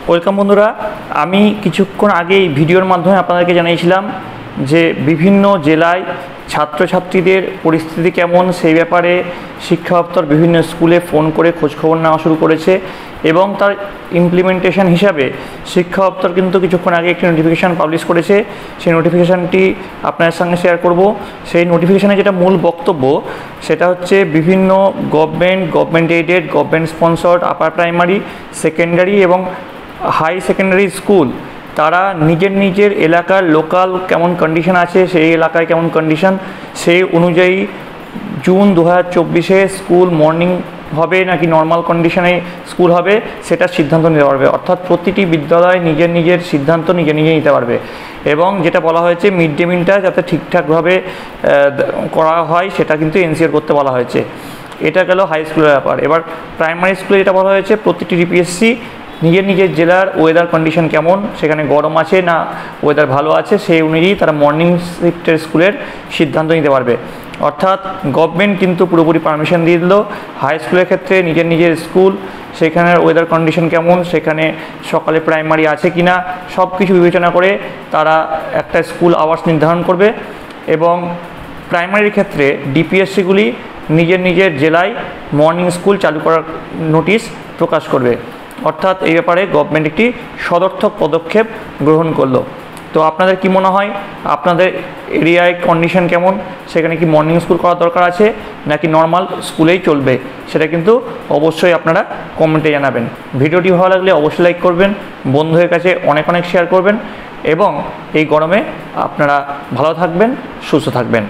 Welcome বন্ধুরা, আমি কিছুক্ষণ আগে এই ভিডিওর মাধ্যমে আপনাদেরকে জানিয়েছিলাম যে বিভিন্ন জেলায় ছাত্রছাত্রীদের পরিস্থিতি কেমন সেই ব্যাপারে শিক্ষা দপ্তর বিভিন্ন স্কুলে ফোন করে খোঁজখবর নেওয়া শুরু করেছে এবং তার ইমপ্লিমেন্টেশন হিসাবে শিক্ষা দপ্তর কিন্তু কিছুক্ষণ আগে একটি নোটিফিকেশান পাবলিশ করেছে। সেই নোটিফিকেশানটি আপনাদের সঙ্গে শেয়ার করব। সেই নোটিফিকেশানে যেটা মূল বক্তব্য সেটা হচ্ছে বিভিন্ন government aided, government sponsored upper primary, secondary এবং হাই সেকেন্ডারি স্কুল তারা নিজের এলাকার লোকাল কেমন কন্ডিশন আছে, সেই এলাকায় কেমন কন্ডিশন, সেই অনুযায়ী জুন 2024-এ স্কুল মর্নিং হবে নাকি নর্মাল কন্ডিশনে স্কুল হবে সেটার সিদ্ধান্ত নিতে পারবে। অর্থাৎ প্রতিটি বিদ্যালয় নিজের সিদ্ধান্ত নিজে নিতে পারবে। এবং যেটা বলা হয়েছে মিড ডে মিলটা যাতে ঠিকঠাকভাবে করা হয় সেটা কিন্তু এনসিওর করতে বলা হয়েছে। এটা গেল হাই স্কুলের ব্যাপার। এবার প্রাইমারি স্কুলে যেটা বলা হয়েছে প্রতিটি ডিপিএসসি নিজের জেলার ওয়েদার কন্ডিশন কেমন, সেখানে গরম আছে না ওয়েদার ভালো আছে, সেই অনুযায়ী তারা মর্নিং শিফটের স্কুলের সিদ্ধান্ত নিতে পারবে। অর্থাৎ গভর্নমেন্ট কিন্তু পুরোপুরি পারমিশন দিয়ে দিল। হাই স্কুলের ক্ষেত্রে নিজের স্কুল, সেখানের ওয়েদার কন্ডিশন কেমন, সেখানে সকালে প্রাইমারি আছে কি না, সব কিছু বিবেচনা করে তারা একটা স্কুল আওয়ার্স নির্ধারণ করবে। এবং প্রাইমারির ক্ষেত্রে ডিপিএসসিগুলি নিজের জেলায় মর্নিং স্কুল চালু করার নোটিশ প্রকাশ করবে। অর্থাৎ এই ব্যাপারে গভর্নমেন্ট একটি সদর্থক পদক্ষেপ গ্রহণ করলো। তো আপনাদের কি মনে হয়, আপনাদের এরিয়ায় কন্ডিশন কেমন, সেখানে কি মর্নিং স্কুল করার দরকার আছে নাকি নর্মাল স্কুলেই চলবে, সেটা কিন্তু অবশ্যই আপনারা কমেন্টে জানাবেন। ভিডিওটি ভালো লাগলে অবশ্যই লাইক করবেন, বন্ধুদের কাছে অনেক শেয়ার করবেন এবং এই গরমে আপনারা ভালো থাকবেন, সুস্থ থাকবেন।